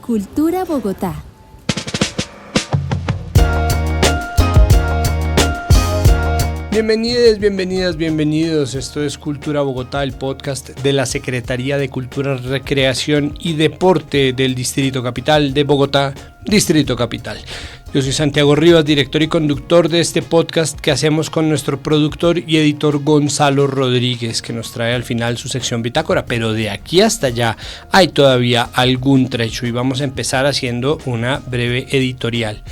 Cultura Bogotá. Bienvenidas, bienvenidas, bienvenidos. Esto es Cultura Bogotá, el podcast de la Secretaría de Cultura, Recreación y Deporte del Distrito Capital de Bogotá, Distrito Capital. Yo soy Santiago Rivas, director y conductor de este podcast que hacemos con nuestro productor y editor Gonzalo Rodríguez, que nos trae al final su sección bitácora, pero de aquí hasta allá hay todavía algún trecho y vamos a empezar haciendo una breve editorial.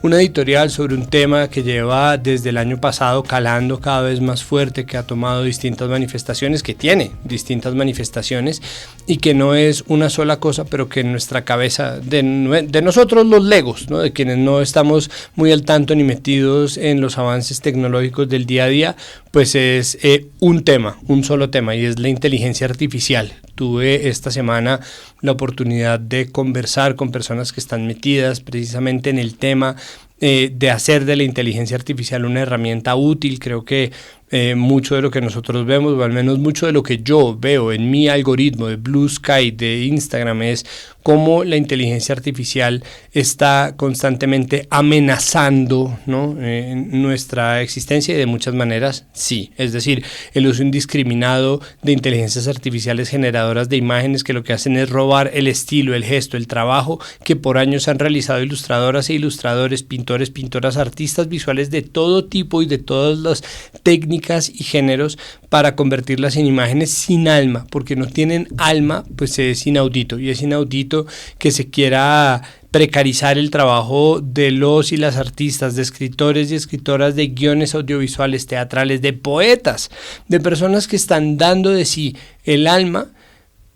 Una editorial sobre un tema que lleva desde el año pasado calando cada vez más fuerte, que ha tomado distintas manifestaciones, que tiene distintas manifestaciones y que no es una sola cosa, pero que en nuestra cabeza, de nosotros los legos, ¿no? De quienes no estamos muy al tanto ni metidos en los avances tecnológicos del día a día, pues es un tema, un solo tema, y es la inteligencia artificial. Tuve esta semana la oportunidad de conversar con personas que están metidas precisamente en el tema de hacer de la inteligencia artificial una herramienta útil. Creo que mucho de lo que nosotros vemos, o al menos mucho de lo que yo veo en mi algoritmo de Blue Sky, de Instagram, es cómo la inteligencia artificial está constantemente amenazando, ¿no? Nuestra existencia, y de muchas maneras sí. Es decir, el uso indiscriminado de inteligencias artificiales generadoras de imágenes que lo que hacen es robar el estilo, el gesto, el trabajo que por años han realizado ilustradoras e ilustradores, pintores, pintoras, artistas visuales de todo tipo y de todas las técnicas y géneros para convertirlas en imágenes sin alma, porque no tienen alma. Pues es inaudito, y es inaudito que se quiera precarizar el trabajo de los y las artistas, de escritores y escritoras, de guiones audiovisuales, teatrales, de poetas, de personas que están dando de sí el alma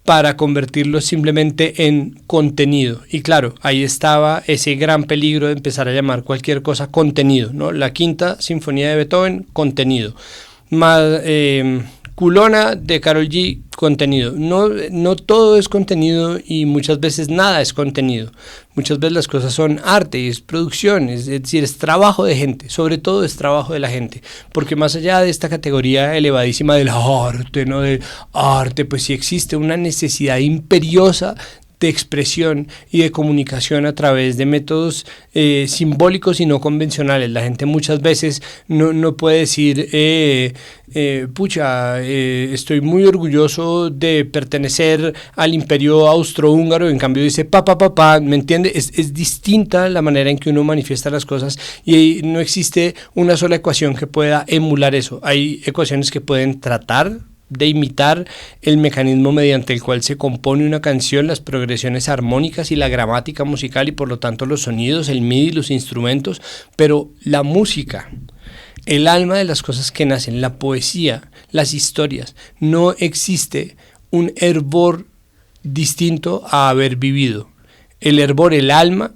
para convertirlo simplemente en contenido. Y claro, ahí estaba ese gran peligro de empezar a llamar cualquier cosa contenido, ¿no? La Quinta Sinfonía de Beethoven, contenido. Culona de Karol G, contenido. No todo es contenido, y muchas veces nada es contenido. Muchas veces las cosas son arte, es producción, es decir, es trabajo de gente, sobre todo es trabajo de la gente, porque más allá de esta categoría elevadísima del arte, ¿no? Del arte, pues sí existe una necesidad imperiosa de expresión y de comunicación a través de métodos simbólicos y no convencionales. La gente muchas veces no puede decir estoy muy orgulloso de pertenecer al imperio austrohúngaro, en cambio dice papá, ¿me entiende? Es distinta la manera en que uno manifiesta las cosas, y no existe una sola ecuación que pueda emular eso. Hay ecuaciones que pueden tratar de imitar el mecanismo mediante el cual se compone una canción, las progresiones armónicas y la gramática musical, y por lo tanto los sonidos, el MIDI, los instrumentos, pero la música, el alma de las cosas que nacen, la poesía, las historias, no existe un hervor distinto a haber vivido. El hervor, el alma,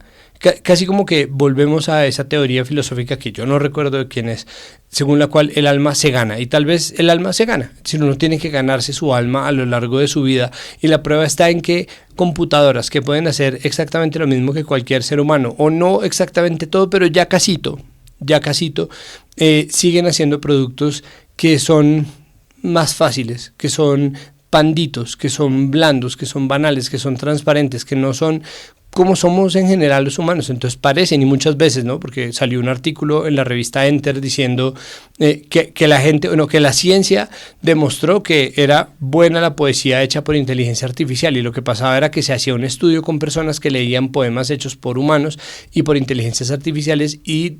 casi como que volvemos a esa teoría filosófica que yo no recuerdo de quién es, según la cual el alma se gana, y tal vez el alma se gana, si uno tiene que ganarse su alma a lo largo de su vida, y la prueba está en que computadoras que pueden hacer exactamente lo mismo que cualquier ser humano, o no exactamente todo, pero ya casito, siguen haciendo productos que son más fáciles, que son panditos, que son blandos, que son banales, que son transparentes, que no son como somos en general los humanos. Entonces parecen, y muchas veces, ¿no? Porque salió un artículo en la revista Enter diciendo que la gente, que la ciencia demostró que era buena la poesía hecha por inteligencia artificial, y lo que pasaba era que se hacía un estudio con personas que leían poemas hechos por humanos y por inteligencias artificiales, y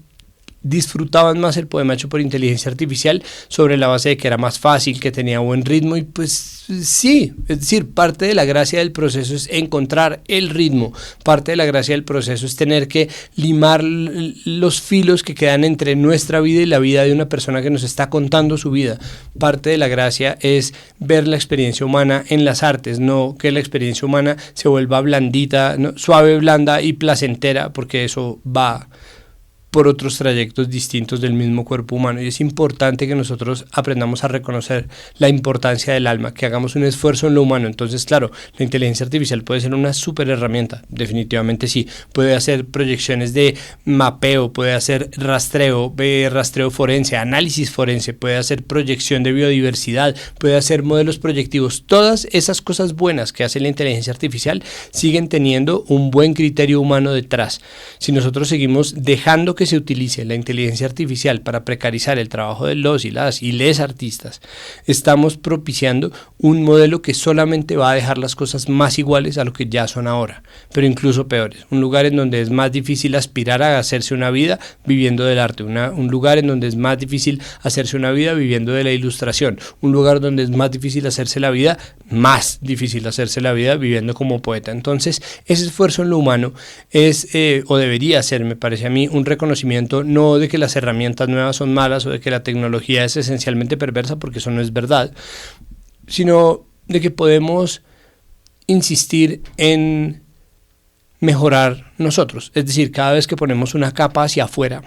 disfrutaban más el poema hecho por inteligencia artificial sobre la base de que era más fácil, que tenía buen ritmo. Y pues sí, es decir, parte de la gracia del proceso es encontrar el ritmo, parte de la gracia del proceso es tener que limar los filos que quedan entre nuestra vida y la vida de una persona que nos está contando su vida. Parte de la gracia es ver la experiencia humana en las artes, no que la experiencia humana se vuelva blandita, ¿no? Suave, blanda y placentera, porque eso va por otros trayectos distintos del mismo cuerpo humano, y es importante que nosotros aprendamos a reconocer la importancia del alma, que hagamos un esfuerzo en lo humano. Entonces, claro, la inteligencia artificial puede ser una súper herramienta, definitivamente sí, puede hacer proyecciones de mapeo, puede hacer rastreo forense, análisis forense, puede hacer proyección de biodiversidad, puede hacer modelos proyectivos. Todas esas cosas buenas que hace la inteligencia artificial siguen teniendo un buen criterio humano detrás. Si nosotros seguimos dejando que se utilice la inteligencia artificial para precarizar el trabajo de los y les artistas, estamos propiciando un modelo que solamente va a dejar las cosas más iguales a lo que ya son ahora, pero incluso peores. Un lugar en donde es más difícil aspirar a hacerse una vida viviendo del arte, un lugar en donde es más difícil hacerse una vida viviendo de la ilustración, un lugar donde es más difícil hacerse la vida viviendo como poeta. Entonces, ese esfuerzo en lo humano es, o debería ser, me parece a mí, un reconocimiento no de que las herramientas nuevas son malas o de que la tecnología es esencialmente perversa, porque eso no es verdad, sino de que podemos insistir en mejorar nosotros. Es decir, cada vez que ponemos una capa hacia afuera,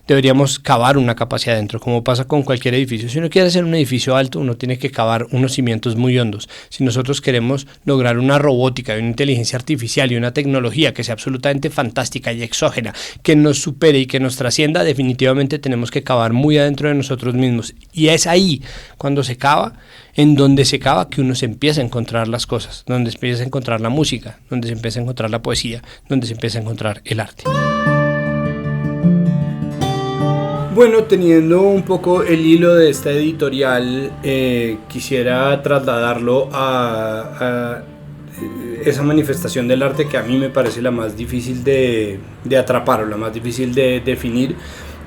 deberíamos cavar una capa hacia adentro, como pasa con cualquier edificio. Si uno quiere hacer un edificio alto, uno tiene que cavar unos cimientos muy hondos. Si nosotros queremos lograr una robótica y una inteligencia artificial y una tecnología que sea absolutamente fantástica y exógena, que nos supere y que nos trascienda, definitivamente tenemos que cavar muy adentro de nosotros mismos. Y es ahí, cuando se cava, en donde se cava, que uno se empieza a encontrar las cosas, donde se empieza a encontrar la música, donde se empieza a encontrar la poesía, donde se empieza a encontrar el arte. Bueno, teniendo un poco el hilo de esta editorial, quisiera trasladarlo a esa manifestación del arte que a mí me parece la más difícil de atrapar o la más difícil de definir,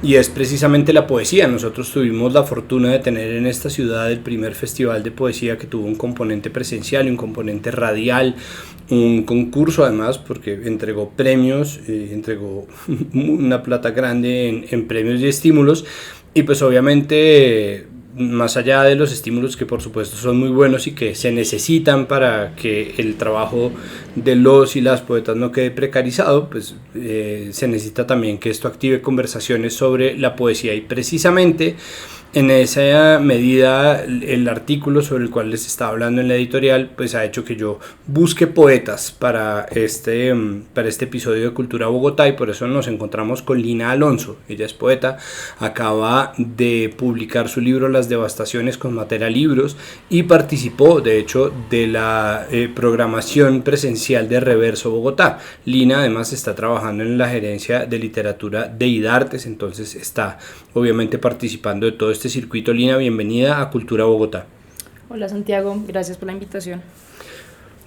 y es precisamente la poesía. Nosotros tuvimos la fortuna de tener en esta ciudad el primer festival de poesía que tuvo un componente presencial y un componente radial, un concurso además, porque entregó premios, entregó una plata grande en premios y estímulos, y pues obviamente más allá de los estímulos, que por supuesto son muy buenos y que se necesitan para que el trabajo de los y las poetas no quede precarizado, pues se necesita también que esto active conversaciones sobre la poesía, y precisamente en esa medida el artículo sobre el cual les estaba hablando en la editorial pues ha hecho que yo busque poetas para este episodio de Cultura Bogotá, y por eso nos encontramos con Lina Alonso. Ella es poeta, acaba de publicar su libro Las Devastaciones con Matera Libros y participó de hecho de la programación presencial de Reverso Bogotá. Lina además está trabajando en la gerencia de literatura de IDARTES, entonces está obviamente participando de todo este circuito. Lina, bienvenida a Cultura Bogotá. Hola Santiago, gracias por la invitación.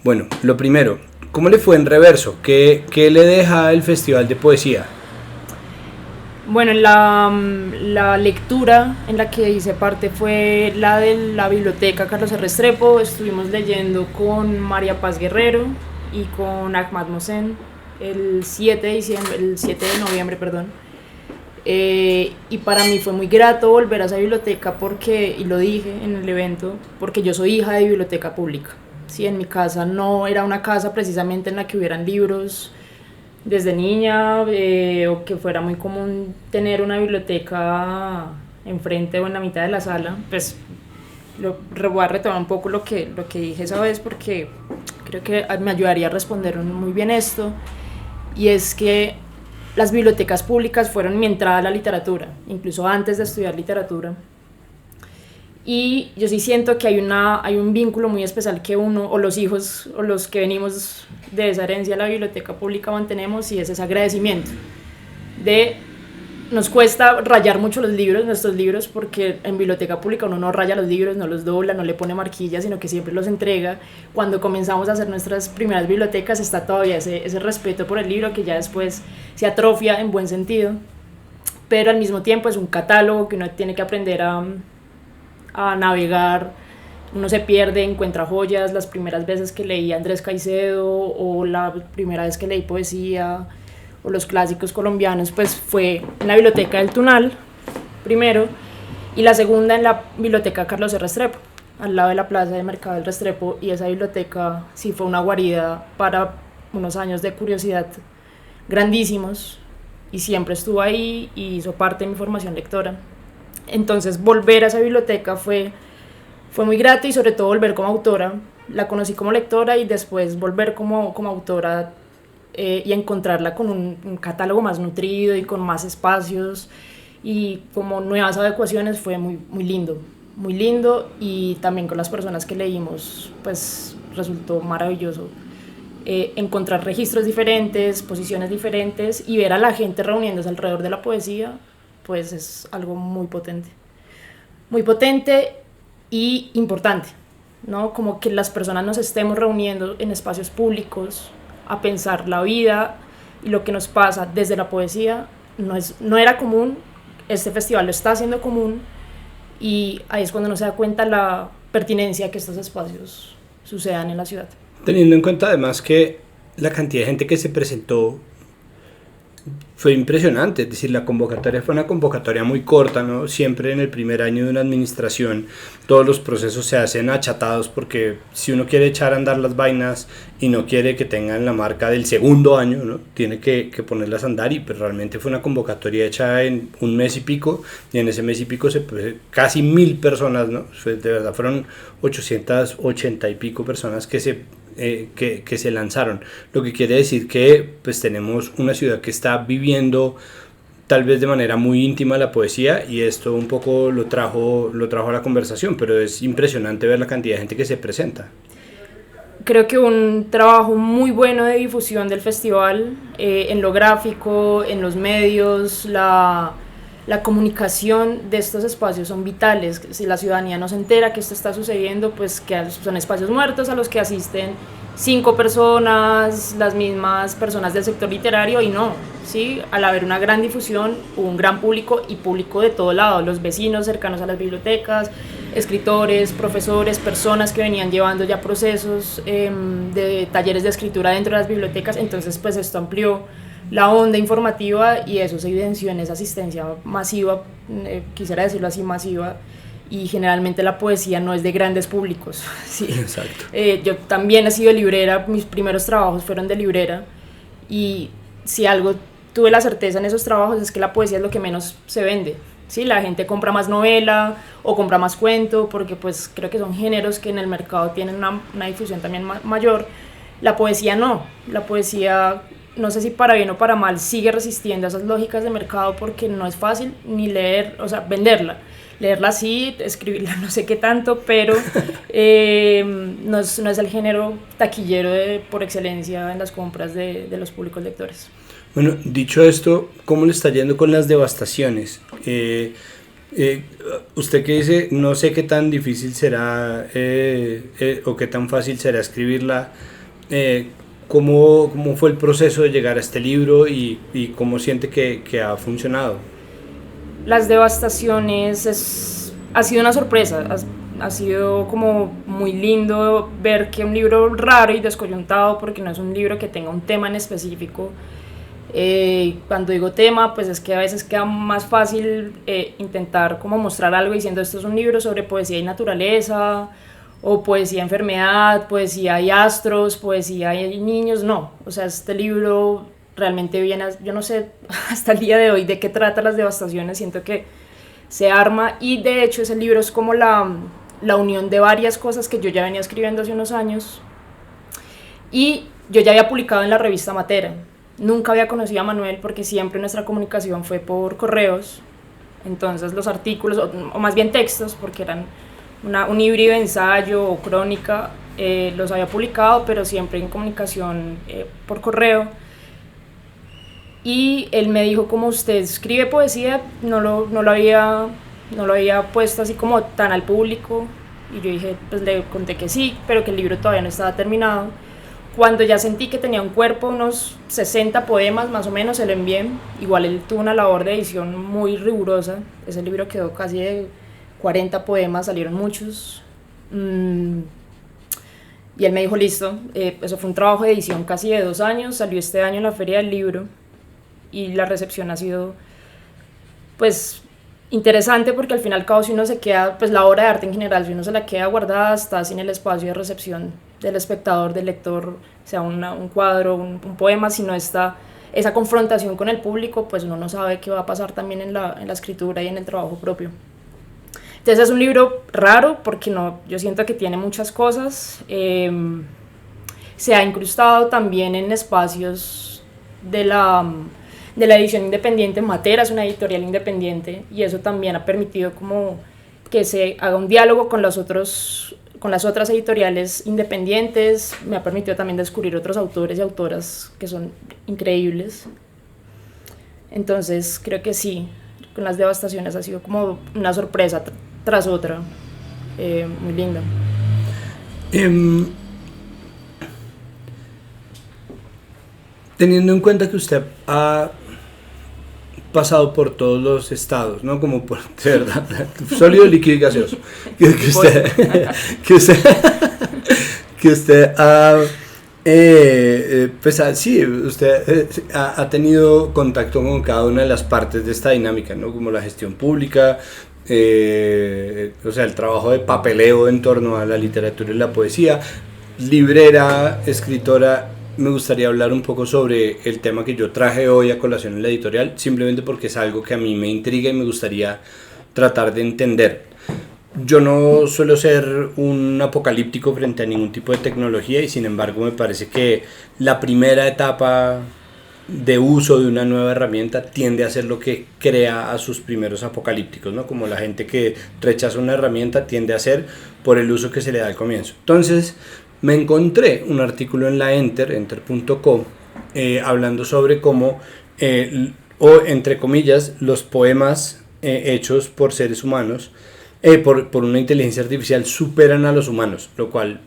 Bueno, lo primero, ¿cómo le fue en Reverso? ¿Qué le deja el Festival de Poesía? Bueno, la lectura en la que hice parte fue la de la Biblioteca Carlos R. Restrepo. Estuvimos leyendo con María Paz Guerrero y con Ahmad Mohsen el 7 de noviembre. Y para mí fue muy grato volver a esa biblioteca porque, y lo dije en el evento, porque yo soy hija de biblioteca pública. Sí, en mi casa no era una casa precisamente en la que hubieran libros desde niña, o que fuera muy común tener una biblioteca enfrente o en la mitad de la sala. Pues voy a retomar un poco lo que dije esa vez, porque creo que me ayudaría a responder muy bien esto, y es que las bibliotecas públicas fueron mi entrada a la literatura, incluso antes de estudiar literatura. Y yo sí siento que hay un vínculo muy especial que uno, o los hijos, o los que venimos de esa herencia de la biblioteca pública mantenemos, y es ese agradecimiento. Nos cuesta rayar mucho nuestros libros, porque en biblioteca pública uno no raya los libros, no los dobla, no le pone marquillas, sino que siempre los entrega. Cuando comenzamos a hacer nuestras primeras bibliotecas está todavía ese respeto por el libro, que ya después se atrofia en buen sentido, pero al mismo tiempo es un catálogo que uno tiene que aprender a navegar. Uno se pierde, encuentra joyas. Las primeras veces que leí a Andrés Caicedo, o la primera vez que leí poesía, o los clásicos colombianos, pues fue en la Biblioteca del Tunal primero, y la segunda en la Biblioteca Carlos R. Restrepo, al lado de la plaza de Mercado del Restrepo. Y esa biblioteca sí fue una guarida para unos años de curiosidad grandísimos, y siempre estuvo ahí y hizo parte de mi formación lectora. Entonces volver a esa biblioteca fue muy grato, y sobre todo volver como autora. La conocí como lectora y después volver como autora, y encontrarla con un catálogo más nutrido y con más espacios y como nuevas adecuaciones fue muy lindo, y también con las personas que leímos pues resultó maravilloso. Encontrar registros diferentes, posiciones diferentes y ver a la gente reuniéndose alrededor de la poesía, pues es algo muy potente y importante, ¿no? Como que las personas nos estemos reuniendo en espacios públicos a pensar la vida y lo que nos pasa desde la poesía, no era común. Este festival lo está haciendo común, y ahí es cuando uno se da cuenta la pertinencia que estos espacios sucedan en la ciudad. Teniendo en cuenta además que la cantidad de gente que se presentó fue impresionante, es decir, la convocatoria fue una convocatoria muy corta, ¿no? Siempre en el primer año de una administración todos los procesos se hacen achatados, porque si uno quiere echar a andar las vainas y no quiere que tengan la marca del segundo año, ¿no? Tiene que ponerlas a andar, y pues realmente fue una convocatoria hecha en un mes y pico, y en ese mes y pico casi 1000 personas, ¿no? De verdad fueron 880 y pico personas que se lanzaron, lo que quiere decir que pues tenemos una ciudad que está viviendo tal vez de manera muy íntima la poesía, y esto un poco lo trajo a la conversación, pero es impresionante ver la cantidad de gente que se presenta. Creo que un trabajo muy bueno de difusión del festival, en lo gráfico, en los medios, la comunicación de estos espacios son vitales. Si la ciudadanía no se entera que esto está sucediendo, pues que son espacios muertos a los que asisten 5 personas, las mismas personas del sector literario, y no, ¿sí? Al haber una gran difusión, hubo un gran público, y público de todo lado, los vecinos cercanos a las bibliotecas, escritores, profesores, personas que venían llevando ya procesos de talleres de escritura dentro de las bibliotecas. Entonces pues esto amplió la onda informativa, y eso se evidenció en esa asistencia masiva, quisiera decirlo así, masiva, y generalmente la poesía no es de grandes públicos, ¿sí? Exacto. Yo también he sido librera, mis primeros trabajos fueron de librera, y si algo tuve la certeza en esos trabajos es que la poesía es lo que menos se vende, ¿sí? La gente compra más novela o compra más cuento, porque pues creo que son géneros que en el mercado tienen una difusión también mayor. La poesía no, la poesía, no sé si para bien o para mal, sigue resistiendo a esas lógicas de mercado, porque no es fácil ni leer, o sea, venderla sí, escribirla no sé qué tanto, pero no es el género taquillero por excelencia en las compras de los públicos lectores. Bueno, dicho esto, ¿cómo le está yendo con las devastaciones? Usted que dice, no sé qué tan difícil será o qué tan fácil será escribirla, ¿cómo fue el proceso de llegar a este libro y cómo siente que ha funcionado? Las devastaciones ha sido una sorpresa, ha sido como muy lindo ver que un libro raro y descoyuntado, porque no es un libro que tenga un tema en específico. Cuando digo tema, pues es que a veces queda más fácil intentar como mostrar algo diciendo esto es un libro sobre poesía y naturaleza, o poesía, enfermedad, poesía y astros, poesía y niños. No, o sea, este libro realmente viene, yo no sé hasta el día de hoy de qué trata las devastaciones, siento que se arma, y de hecho ese libro es como la unión de varias cosas que yo ya venía escribiendo hace unos años, y yo ya había publicado en la revista Matera. Nunca había conocido a Manuel, porque siempre nuestra comunicación fue por correos, entonces los artículos, o más bien textos, porque eran un híbrido de ensayo o crónica, los había publicado, pero siempre en comunicación por correo. Y él me dijo, como usted escribe poesía, no lo había puesto así como tan al público, y yo dije, pues le conté que sí, pero que el libro todavía no estaba terminado. Cuando ya sentí que tenía un cuerpo, unos 60 poemas más o menos, se lo envié. Igual él tuvo una labor de edición muy rigurosa, ese libro quedó casi de 40 poemas, salieron muchos, y él me dijo listo. Eso fue un trabajo de edición casi de 2 años, salió este año en la Feria del Libro, y la recepción ha sido pues interesante, porque al fin y al cabo si uno se queda, pues la obra de arte en general, si uno se la queda guardada, está sin el espacio de recepción del espectador, del lector, sea un cuadro, un poema, si no está esa confrontación con el público, pues uno no sabe qué va a pasar también en la escritura y en el trabajo propio. Entonces es un libro raro porque yo siento que tiene muchas cosas. Se ha incrustado también en espacios de la edición independiente. Matera es una editorial independiente y eso también ha permitido como que se haga un diálogo con las otras editoriales independientes. Me ha permitido también descubrir otros autores y autoras que son increíbles. Entonces creo que sí, con Las Devastaciones ha sido como una sorpresa tras otra, muy linda. Teniendo en cuenta que usted ha pasado por todos los estados, ¿no? Como por, de verdad, sólido, líquido y gaseoso. Que usted ha, pues sí, usted ha tenido contacto con cada una de las partes de esta dinámica, ¿no? Como la gestión pública, o sea, el trabajo de papeleo en torno a la literatura y la poesía, librera, escritora. Me gustaría hablar un poco sobre el tema que yo traje hoy a colación en la editorial, simplemente porque es algo que a mí me intriga y me gustaría tratar de entender. Yo no suelo ser un apocalíptico frente a ningún tipo de tecnología y sin embargo me parece que la primera etapa de uso de una nueva herramienta tiende a ser lo que crea a sus primeros apocalípticos, ¿no? Como la gente que rechaza una herramienta tiende a ser por el uso que se le da al comienzo. Entonces, me encontré un artículo en la enter.co, hablando sobre cómo, o entre comillas, los poemas hechos por seres humanos, por una inteligencia artificial, superan a los humanos, lo cual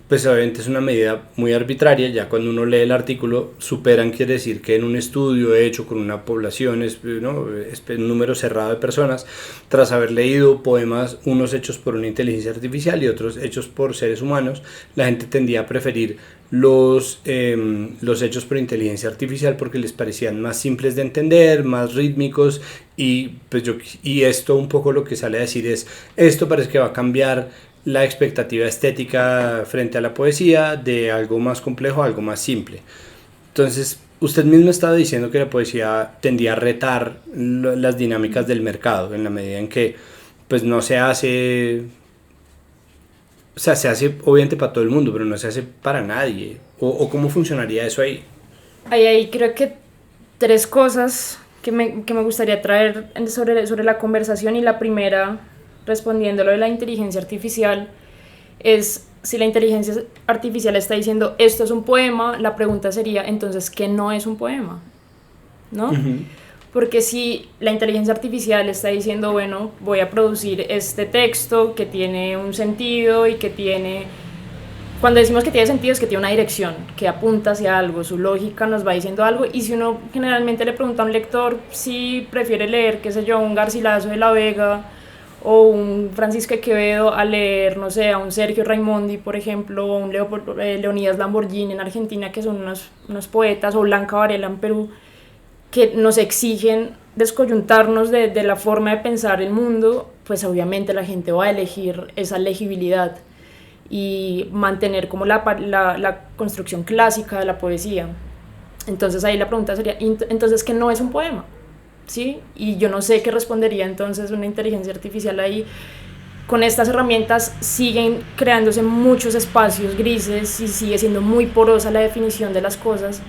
pues obviamente es una medida muy arbitraria. Ya cuando uno lee el artículo, superan quiere decir que en un estudio hecho con una población, ¿no?, un número cerrado de personas, tras haber leído poemas, unos hechos por una inteligencia artificial y otros hechos por seres humanos, la gente tendía a preferir los hechos por inteligencia artificial porque les parecían más simples de entender, más rítmicos, y esto un poco lo que sale a decir es, esto parece que va a cambiar la expectativa estética frente a la poesía, de algo más complejo a algo más simple. Entonces, usted mismo estaba diciendo que la poesía tendía a retar las dinámicas del mercado, en la medida en que pues no se hace, o sea, se hace obviamente para todo el mundo, pero no se hace para nadie. ¿O cómo funcionaría eso ahí? Ahí creo que tres cosas que me gustaría traer sobre la conversación, y la primera, respondiendo a lo de la inteligencia artificial, es si la inteligencia artificial está diciendo esto es un poema, la pregunta sería entonces ¿qué no es un poema? ¿No? Uh-huh. Porque si la inteligencia artificial está diciendo, bueno, voy a producir este texto que tiene un sentido y que tiene, cuando decimos que tiene sentido es que tiene una dirección, que apunta hacia algo, su lógica nos va diciendo algo, y si uno generalmente le pregunta a un lector si prefiere leer, qué sé yo, un Garcilaso de la Vega o un Francisco de Quevedo a leer, no sé, a un Sergio Raimondi, por ejemplo, o un Leonidas Lamborghini en Argentina, que son unos poetas, o Blanca Varela en Perú, que nos exigen descoyuntarnos de la forma de pensar el mundo, pues obviamente la gente va a elegir esa legibilidad y mantener como la construcción clásica de la poesía. Entonces ahí la pregunta sería, entonces, ¿qué no es un poema? ¿Sí? Y yo no sé qué respondería entonces una inteligencia artificial ahí. Con estas herramientas siguen creándose muchos espacios grises y sigue siendo muy porosa la definición de las cosas,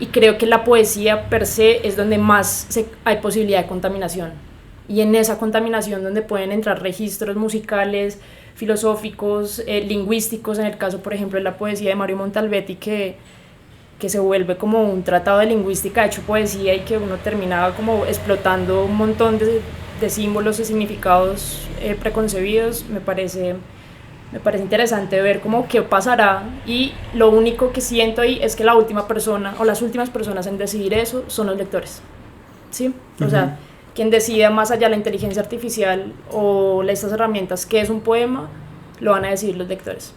y creo que la poesía per se es donde más hay posibilidad de contaminación, y en esa contaminación donde pueden entrar registros musicales, filosóficos, lingüísticos, en el caso por ejemplo de la poesía de Mario Montalbetti, que se vuelve como un tratado de lingüística hecho poesía, y que uno terminaba como explotando un montón de símbolos y significados preconcebidos. Me parece interesante ver cómo qué pasará, y lo único que siento ahí es que la última persona o las últimas personas en decidir eso son los lectores, ¿sí? Uh-huh. O sea, quien decida más allá de la inteligencia artificial o estas herramientas qué es un poema, lo van a decidir los lectores.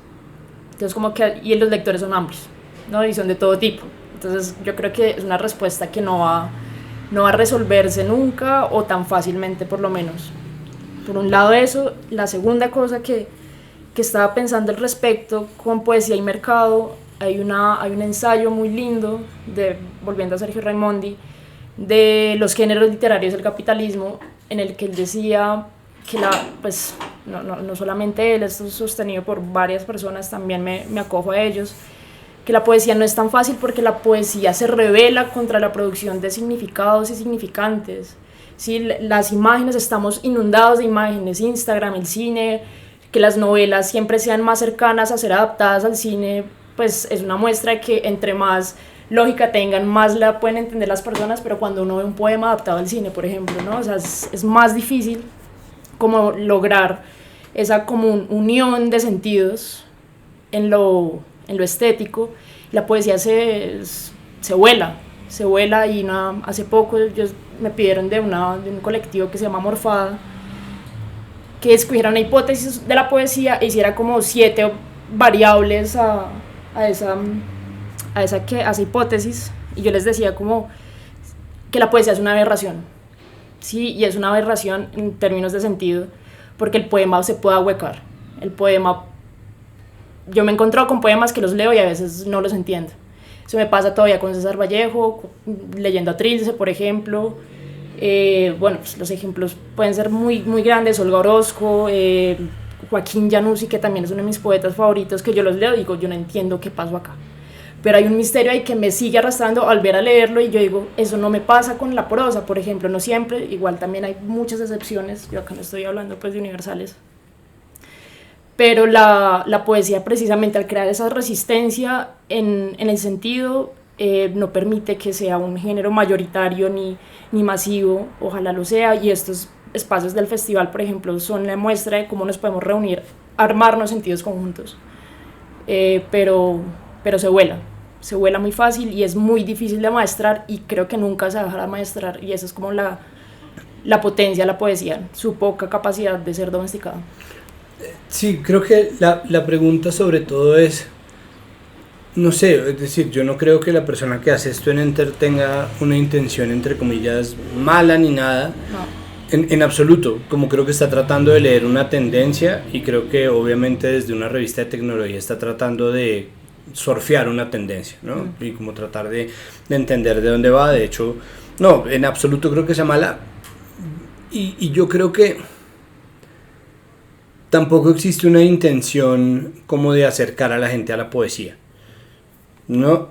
Entonces como que, y los lectores son amplios, ¿no? Y son de todo tipo. Entonces yo creo que es una respuesta que no va a resolverse nunca, o tan fácilmente por lo menos. Por un lado eso. La segunda cosa que estaba pensando al respecto, con poesía y mercado, hay un ensayo muy lindo, volviendo a Sergio Raimondi, de los géneros literarios del capitalismo, en el que él decía que pues, no solamente él, esto es sostenido por varias personas, también me acojo a ellos, que la poesía no es tan fácil porque la poesía se rebela contra la producción de significados y significantes. ¿Sí? Las imágenes, estamos inundados de imágenes, Instagram, el cine, que las novelas siempre sean más cercanas a ser adaptadas al cine, pues es una muestra de que entre más lógica tengan, más la pueden entender las personas, pero cuando uno ve un poema adaptado al cine, por ejemplo, ¿no? O sea, es más difícil como lograr esa como unión de sentidos en lo estético. La poesía se vuela y hace poco me pidieron de un colectivo que se llama Morfada que escogiera una hipótesis de la poesía e hiciera como 7 variables a esa hipótesis, y yo les decía como que la poesía es una aberración, ¿sí? Y es una aberración en términos de sentido, porque el poema se puede ahuecar. El poema, yo me he encontrado con poemas que los leo y a veces no los entiendo. Eso me pasa todavía con César Vallejo, leyendo a Trilce, por ejemplo. Bueno, pues los ejemplos pueden ser muy, muy grandes, Olga Orozco, Joaquín Januzzi, que también es uno de mis poetas favoritos, que yo los leo y digo, yo no entiendo qué pasó acá. Pero hay un misterio ahí que me sigue arrastrando al ver a leerlo, y yo digo, eso no me pasa con la prosa, por ejemplo, no siempre, igual también hay muchas excepciones, yo acá no estoy hablando pues de universales. Pero la poesía, precisamente al crear esa resistencia en el sentido, no permite que sea un género mayoritario ni masivo, ojalá lo sea, y estos espacios del festival, por ejemplo, son la muestra de cómo nos podemos reunir, armarnos sentidos conjuntos, pero se vuela muy fácil y es muy difícil de maestrar, y creo que nunca se dejará maestrar, y esa es como la potencia de la poesía, su poca capacidad de ser domesticada. Sí, creo que la pregunta sobre todo es, no sé, es decir, yo no creo que la persona que hace esto en Enter tenga una intención, entre comillas, mala ni nada, no. En absoluto, como creo que está tratando de leer una tendencia, y creo que obviamente desde una revista de tecnología está tratando de surfear una tendencia, ¿no? Y como tratar de entender de dónde va. De hecho, no, en absoluto creo que sea mala, y yo creo que tampoco existe una intención como de acercar a la gente a la poesía, ¿no?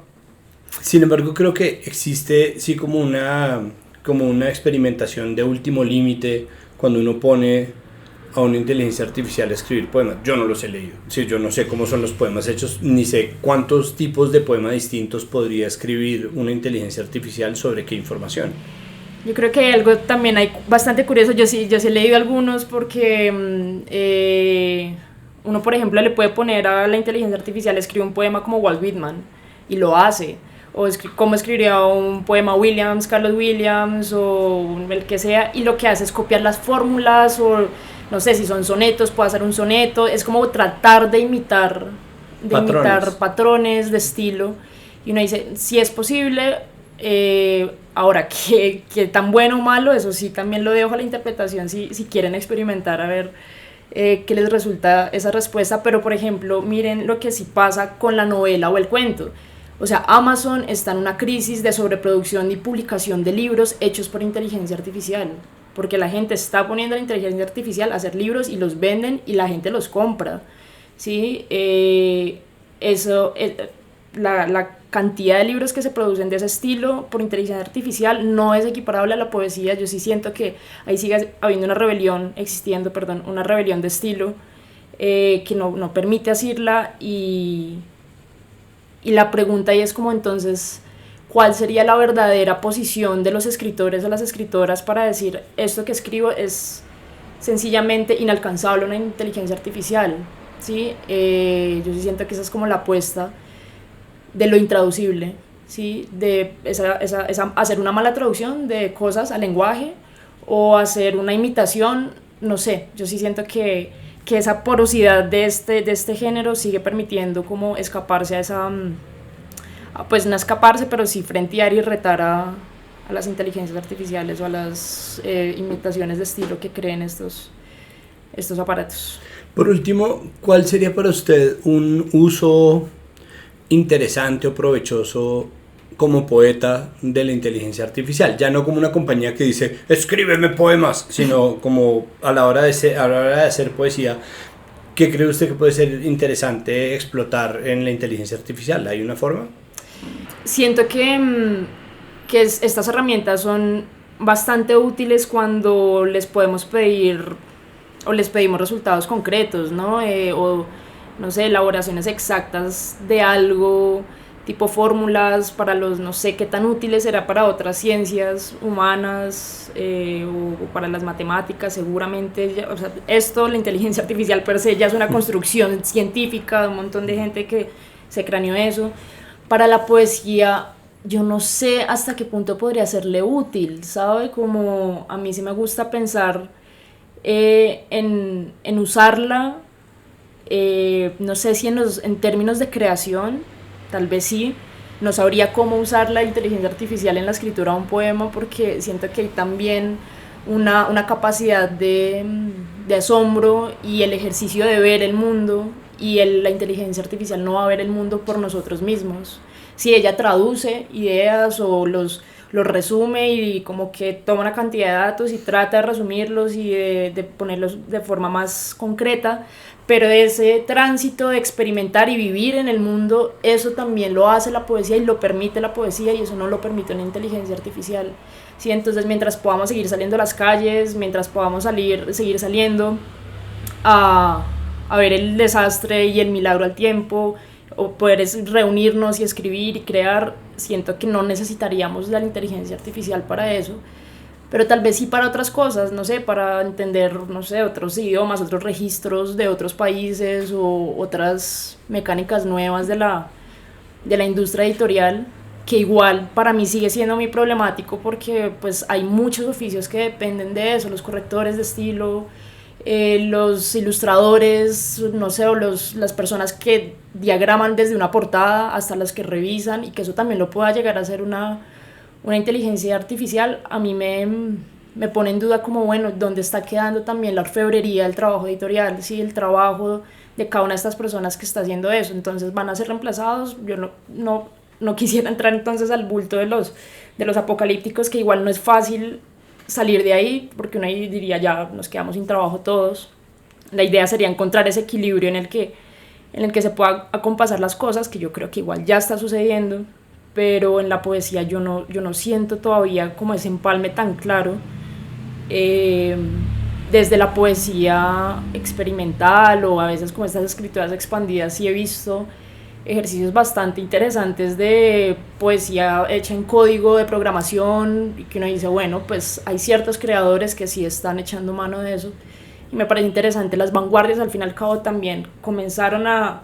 Sin embargo, creo que existe sí como una experimentación de último límite cuando uno pone a una inteligencia artificial a escribir poemas. Yo no los he leído, sí, yo no sé cómo son los poemas hechos, ni sé cuántos tipos de poemas distintos podría escribir una inteligencia artificial sobre qué información. Yo creo que hay algo también hay bastante curioso. Yo sí he leído algunos porque uno, por ejemplo, le puede poner a la inteligencia artificial escribir un poema como Walt Whitman y lo hace, o cómo escribiría un poema Williams, Carlos Williams o el que sea, y lo que hace es copiar las fórmulas, o no sé si son sonetos, puede hacer un soneto, es como tratar de imitar patrones de estilo, y uno dice, si es posible. Ahora, ¿qué tan bueno o malo? Eso sí, también lo dejo a la interpretación si quieren experimentar a ver qué les resulta esa respuesta. Pero, por ejemplo, miren lo que sí pasa con la novela o el cuento. O sea, Amazon está en una crisis de sobreproducción y publicación de libros hechos por inteligencia artificial, porque la gente está poniendo a la inteligencia artificial a hacer libros y los venden y la gente los compra, ¿sí? La cantidad de libros que se producen de ese estilo por inteligencia artificial no es equiparable a la poesía. Yo sí siento que ahí sigue habiendo una rebelión de estilo que no permite asirla, y la pregunta ahí es como, entonces, ¿cuál sería la verdadera posición de los escritores o las escritoras para decir esto que escribo es sencillamente inalcanzable a una inteligencia artificial? ¿Sí? Yo sí siento que esa es como la apuesta de lo intraducible, ¿sí? De hacer una mala traducción de cosas al lenguaje, o hacer una imitación, no sé. Yo sí siento que esa porosidad de este género sigue permitiendo como escaparse a esa, pues no escaparse, pero sí frentear y retar a las inteligencias artificiales o a las imitaciones de estilo que creen estos aparatos. Por último, ¿cuál sería para usted un uso interesante o provechoso como poeta de la inteligencia artificial? Ya no como una compañía que dice, escríbeme poemas, sino como a la hora de hacer poesía. ¿Qué cree usted que puede ser interesante explotar en la inteligencia artificial? ¿Hay una forma? Siento que estas herramientas son bastante útiles cuando les podemos pedir o les pedimos resultados concretos, ¿no? O, no sé, elaboraciones exactas de algo, tipo fórmulas para los, no sé qué tan útiles será para otras ciencias humanas o para las matemáticas, seguramente. O sea, esto, la inteligencia artificial per se, ya es una construcción científica de un montón de gente que se craneó eso. Para la poesía, yo no sé hasta qué punto podría serle útil, ¿sabe? Como a mí sí me gusta pensar en usarla, no sé si en términos de creación, tal vez sí, no sabría cómo usar la inteligencia artificial en la escritura de un poema porque siento que hay también una capacidad de asombro y el ejercicio de ver el mundo y la inteligencia artificial no va a ver el mundo por nosotros mismos. Si ella traduce ideas o los resume y como que toma una cantidad de datos y trata de resumirlos y de ponerlos de forma más concreta, pero ese tránsito de experimentar y vivir en el mundo, eso también lo hace la poesía y lo permite la poesía y eso no lo permite una inteligencia artificial. ¿Sí? Entonces mientras podamos seguir saliendo a las calles, mientras podamos seguir saliendo a ver el desastre y el milagro al tiempo, o poder reunirnos y escribir y crear, siento que no necesitaríamos la inteligencia artificial para eso, pero tal vez sí para otras cosas, no sé, para entender, no sé, otros idiomas, otros registros de otros países o otras mecánicas nuevas de la industria editorial, que igual para mí sigue siendo muy problemático porque pues hay muchos oficios que dependen de eso, los correctores de estilo, los ilustradores, no sé, o las personas que diagraman desde una portada hasta las que revisan, y que eso también lo pueda llegar a ser una inteligencia artificial, a mí me pone en duda como, bueno, ¿dónde está quedando también la orfebrería del trabajo editorial? ¿Sí? El trabajo de cada una de estas personas que está haciendo eso, entonces van a ser reemplazados. Yo no quisiera entrar entonces al bulto de los apocalípticos, que igual no es fácil salir de ahí, porque uno ahí diría ya nos quedamos sin trabajo todos. La idea sería encontrar ese equilibrio en el que se pueda acompasar las cosas, que yo creo que igual ya está sucediendo, pero en la poesía yo no siento todavía como ese empalme tan claro. Desde la poesía experimental o a veces como estas escrituras expandidas sí he visto ejercicios bastante interesantes de poesía hecha en código de programación, y que uno dice, bueno, pues hay ciertos creadores que sí están echando mano de eso, y me parece interesante. Las vanguardias al fin y al cabo también comenzaron a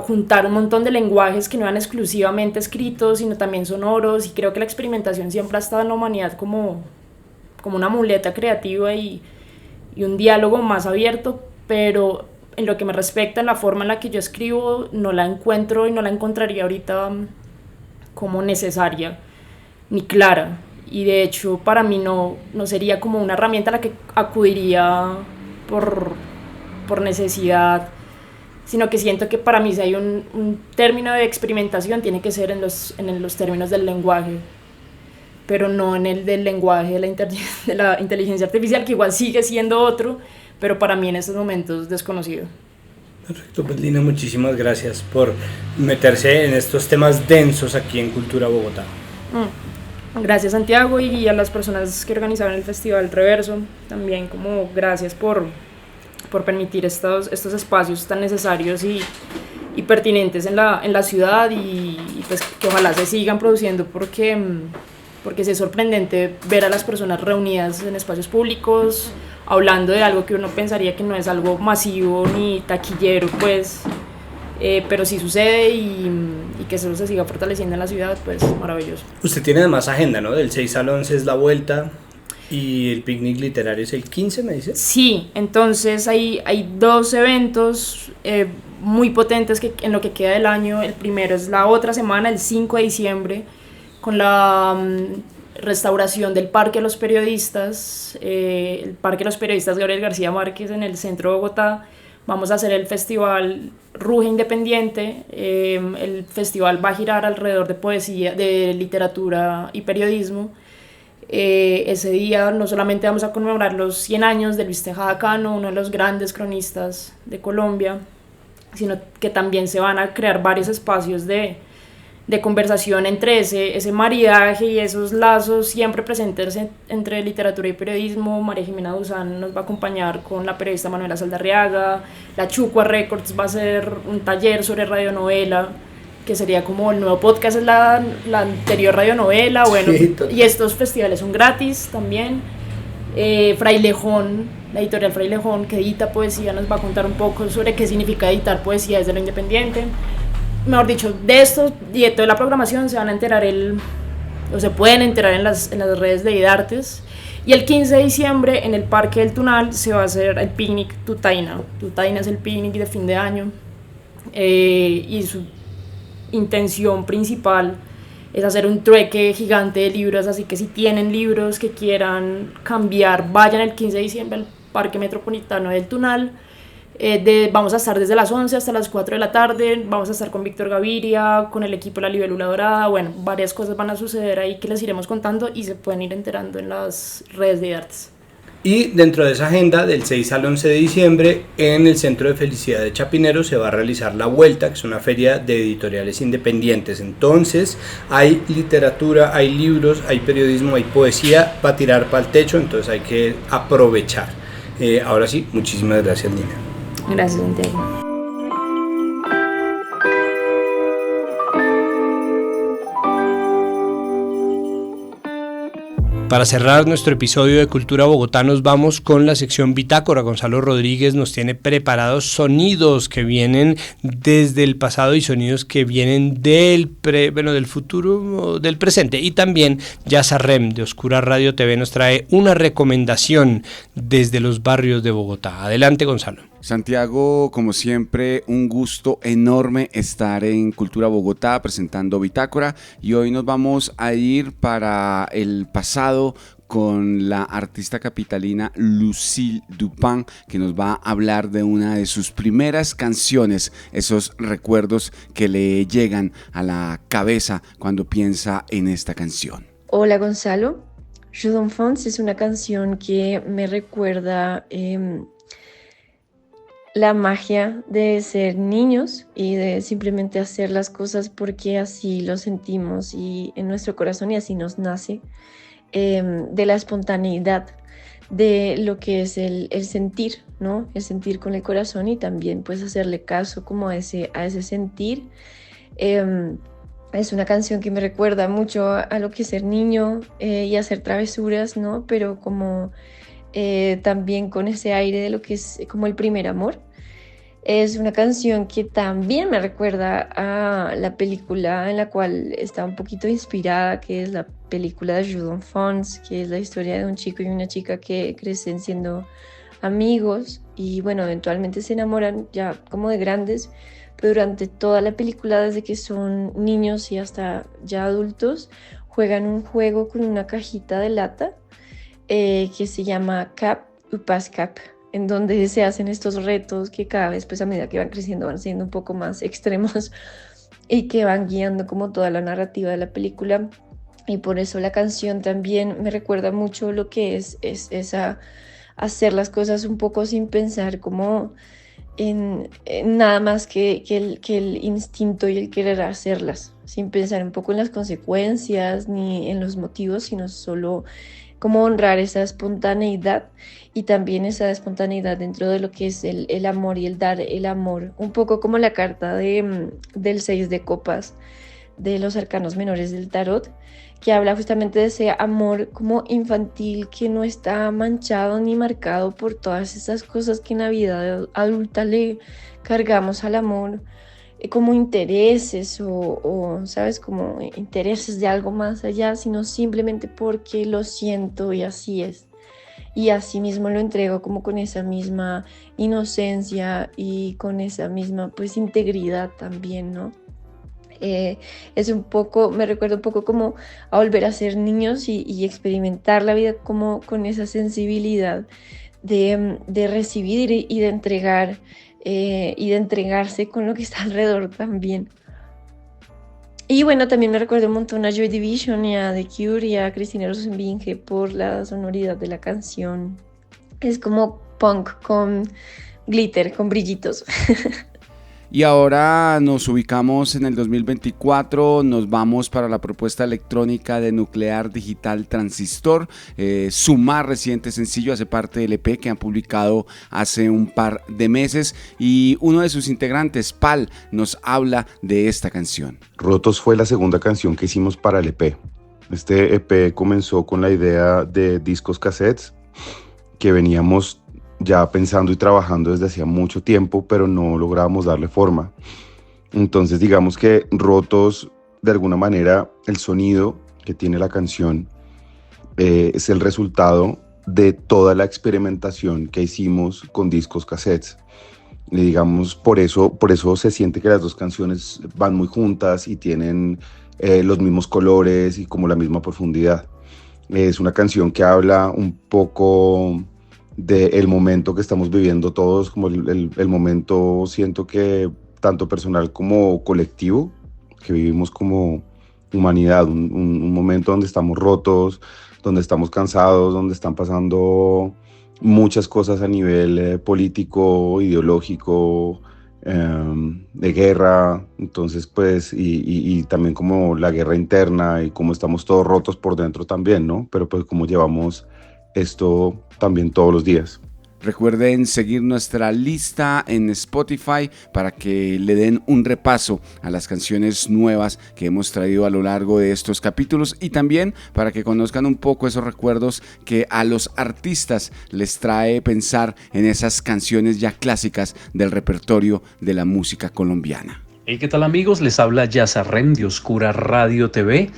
juntar un montón de lenguajes que no eran exclusivamente escritos, sino también sonoros, y creo que la experimentación siempre ha estado en la humanidad como una muleta creativa y un diálogo más abierto, pero en lo que me respecta, en la forma en la que yo escribo, no la encuentro y no la encontraría ahorita como necesaria ni clara, y de hecho para mí no sería como una herramienta a la que acudiría por necesidad, sino que siento que para mí si hay un término de experimentación tiene que ser en los términos del lenguaje, pero no en el del lenguaje de la inteligencia artificial, que igual sigue siendo otro, pero para mí en estos momentos desconocido. Perfecto, pues Lina, muchísimas gracias por meterse en estos temas densos aquí en Cultura Bogotá. Gracias, Santiago, y a las personas que organizaron el Festival Reverso, también como gracias por permitir estos espacios tan necesarios y pertinentes en la ciudad, y pues que ojalá se sigan produciendo porque sí es sorprendente ver a las personas reunidas en espacios públicos hablando de algo que uno pensaría que no es algo masivo ni taquillero, pues, pero sí sucede, y que eso se siga fortaleciendo en la ciudad, pues maravilloso. Usted tiene además agenda, ¿no? Del 6 al 11 es la vuelta y el picnic literario es el 15, ¿me dice? Sí, entonces hay dos eventos muy potentes en lo que queda del año. El primero es la otra semana, el 5 de diciembre, con la restauración del Parque de los Periodistas, el Parque de los Periodistas Gabriel García Márquez en el centro de Bogotá. Vamos a hacer el festival Ruge Independiente. El festival va a girar alrededor de poesía, de literatura y periodismo. Ese día no solamente vamos a conmemorar los 100 años de Luis Tejada Cano, uno de los grandes cronistas de Colombia, sino que también se van a crear varios espacios de conversación entre ese maridaje y esos lazos siempre presentes entre literatura y periodismo. María Jimena Duzán nos va a acompañar con la periodista Manuela Saldarriaga. La Chucua Records va a hacer un taller sobre radionovela, que sería como el nuevo podcast, es la anterior radionovela. Bueno, sí, y estos festivales son gratis también. Frailejón, la editorial Frailejón, que edita poesía, nos va a contar un poco sobre qué significa editar poesía desde lo independiente. Mejor dicho, de esto y de toda la programación se van a enterar o se pueden enterar en las redes de IDARTES. Y el 15 de diciembre en el Parque del Tunal se va a hacer el picnic Tutaina. Tutaina es el picnic de fin de año, y su intención principal es hacer un trueque gigante de libros, así que si tienen libros que quieran cambiar, vayan el 15 de diciembre al Parque Metropolitano del Tunal. Vamos a estar desde las 11 hasta las 4 de la tarde, vamos a estar con Víctor Gaviria, con el equipo de la Libélula Dorada. Bueno, varias cosas van a suceder ahí que les iremos contando y se pueden ir enterando en las redes de IDARTES. Y dentro de esa agenda, del 6 al 11 de diciembre, en el Centro de Felicidad de Chapinero se va a realizar La Vuelta, que es una feria de editoriales independientes. Entonces, hay literatura, hay libros, hay periodismo, hay poesía para tirar para el techo, entonces hay que aprovechar. Ahora sí, muchísimas gracias, Nina. Gracias, Santiago. Para cerrar nuestro episodio de Cultura Bogotá nos vamos con la sección Bitácora. Gonzalo Rodríguez nos tiene preparados sonidos que vienen desde el pasado y sonidos que vienen del futuro, del presente. Y también Yazarrem de Oscura Radio TV nos trae una recomendación desde los barrios de Bogotá. Adelante, Gonzalo. Santiago, como siempre, un gusto enorme estar en Cultura Bogotá presentando Bitácora, y hoy nos vamos a ir para el pasado con la artista capitalina Lucille Dupin, que nos va a hablar de una de sus primeras canciones, esos recuerdos que le llegan a la cabeza cuando piensa en esta canción. Hola, Gonzalo. Jeux d'enfance es una canción que me recuerda la magia de ser niños y de simplemente hacer las cosas porque así lo sentimos y en nuestro corazón, y así nos nace, de la espontaneidad, de lo que es el sentir, ¿no? El sentir con el corazón y también pues hacerle caso como a ese sentir. Es una canción que me recuerda mucho a lo que es ser niño y hacer travesuras, ¿no? Pero como también con ese aire de lo que es como el primer amor. Es una canción que también me recuerda a la película en la cual está un poquito inspirada, que es la película de Jeux d'enfance, que es la historia de un chico y una chica que crecen siendo amigos y bueno, eventualmente se enamoran ya como de grandes, pero durante toda la película, desde que son niños y hasta ya adultos, juegan un juego con una cajita de lata que se llama Cap ou Pas Cap, en donde se hacen estos retos que cada vez, pues a medida que van creciendo, van siendo un poco más extremos y que van guiando como toda la narrativa de la película. Y por eso la canción también me recuerda mucho lo que es esa hacer las cosas un poco sin pensar como en nada más que el instinto y el querer hacerlas, sin pensar un poco en las consecuencias ni en los motivos, sino solo como honrar esa espontaneidad y también esa espontaneidad dentro de lo que es el amor y el dar el amor, un poco como la carta del 6 de copas de los arcanos menores del tarot, que habla justamente de ese amor como infantil que no está manchado ni marcado por todas esas cosas que en la vida adulta le cargamos al amor, como intereses o ¿sabes? Como intereses de algo más allá, sino simplemente porque lo siento y así es. Y así mismo lo entrego como con esa misma inocencia y con esa misma pues integridad también, ¿no? Es un poco, me recuerda un poco como a volver a ser niños y experimentar la vida como con esa sensibilidad de recibir y de entregar y de entregarse con lo que está alrededor también. Y bueno, también me recuerdo un montón a Joy Division y a The Cure y a Cristina Rosenbinge por la sonoridad de la canción. Es como punk con glitter, con brillitos. Y ahora nos ubicamos en el 2024, nos vamos para la propuesta electrónica de Nuclear Digital Transistor. Su más reciente sencillo hace parte del EP que han publicado hace un par de meses y uno de sus integrantes, Pal, nos habla de esta canción. Rotos fue la segunda canción que hicimos para el EP. Este EP comenzó con la idea de discos cassettes que veníamos ya pensando y trabajando desde hacía mucho tiempo, pero no lográbamos darle forma. Entonces digamos que Rotos, de alguna manera, el sonido que tiene la canción es el resultado de toda la experimentación que hicimos con discos cassettes. Y digamos, por eso se siente que las dos canciones van muy juntas y tienen los mismos colores y como la misma profundidad. Es una canción que habla un poco del momento que estamos viviendo todos, como el momento, siento que tanto personal como colectivo, que vivimos como humanidad, un momento donde estamos rotos, donde estamos cansados, donde están pasando muchas cosas a nivel político, ideológico, de guerra, entonces pues, y también como la guerra interna y cómo estamos todos rotos por dentro también, ¿no? Pero pues cómo llevamos esto también todos los días. Recuerden seguir nuestra lista en Spotify para que le den un repaso a las canciones nuevas que hemos traído a lo largo de estos capítulos y también para que conozcan un poco esos recuerdos que a los artistas les trae pensar en esas canciones ya clásicas del repertorio de la música colombiana. Hey, ¿qué tal amigos? Les habla Yazarrem de Oscura Radio TV.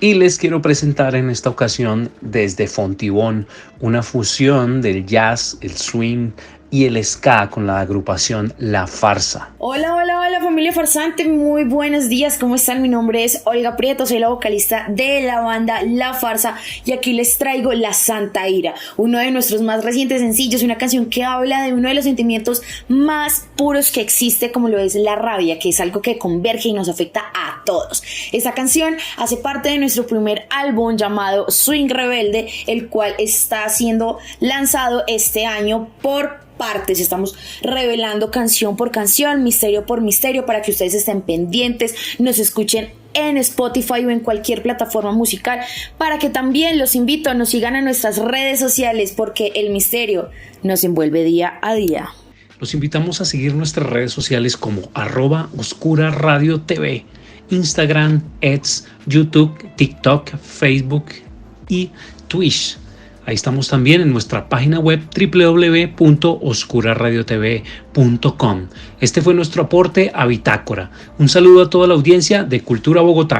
Y les quiero presentar en esta ocasión desde Fontibón una fusión del jazz, el swing y el ska con la agrupación La Farsa. Hola familia farsante, muy buenos días, ¿cómo están? Mi nombre es Olga Prieto, soy la vocalista de la banda La Farsa y aquí les traigo La Santa Ira, uno de nuestros más recientes sencillos, una canción que habla de uno de los sentimientos más puros que existe, como lo es la rabia, que es algo que converge y nos afecta a todos. Esta canción hace parte de nuestro primer álbum llamado Swing Rebelde, el cual está siendo lanzado este año por partes. Estamos revelando canción por canción, misterio por misterio, para que ustedes estén pendientes, nos escuchen en Spotify o en cualquier plataforma musical, para que también los invito a nos sigan en nuestras redes sociales, porque el misterio nos envuelve día a día. Los invitamos a seguir nuestras redes sociales como @OscuraRadioTV, Instagram, X, YouTube, TikTok, Facebook y Twitch. Ahí estamos también en nuestra página web www.oscuraradiotv.com. Este fue nuestro aporte a Bitácora. Un saludo a toda la audiencia de Cultura Bogotá.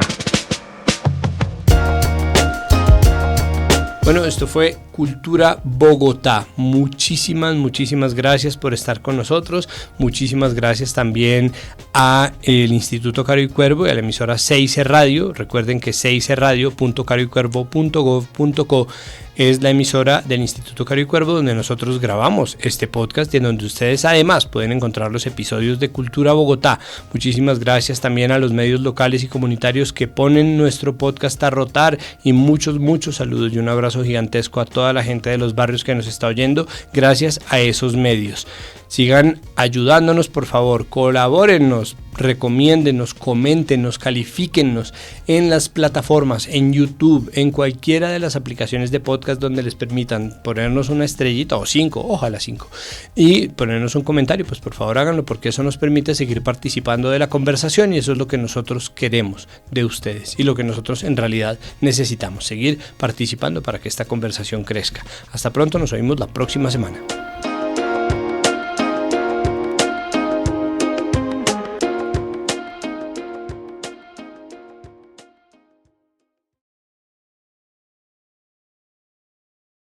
Bueno, esto fue Cultura Bogotá. Muchísimas gracias por estar con nosotros. Muchísimas gracias también a el Instituto Caro y Cuervo y a la emisora 6 Radio. Recuerden que 6radio.caroycuervo.gov.co es la emisora del Instituto Caro y Cuervo, donde nosotros grabamos este podcast y en donde ustedes además pueden encontrar los episodios de Cultura Bogotá. Muchísimas gracias también a los medios locales y comunitarios que ponen nuestro podcast a rotar y muchos saludos y un abrazo gigantesco a toda la gente de los barrios que nos está oyendo gracias a esos medios. Sigan ayudándonos, por favor, colabórennos, recomiéndennos, coméntenos, califíquennos en las plataformas, en YouTube, en cualquiera de las aplicaciones de podcast donde les permitan ponernos una estrellita o 5, ojalá 5, y ponernos un comentario. Pues por favor háganlo, porque eso nos permite seguir participando de la conversación y eso es lo que nosotros queremos de ustedes y lo que nosotros en realidad necesitamos, seguir participando para que esta conversación crezca. Hasta pronto, nos oímos la próxima semana.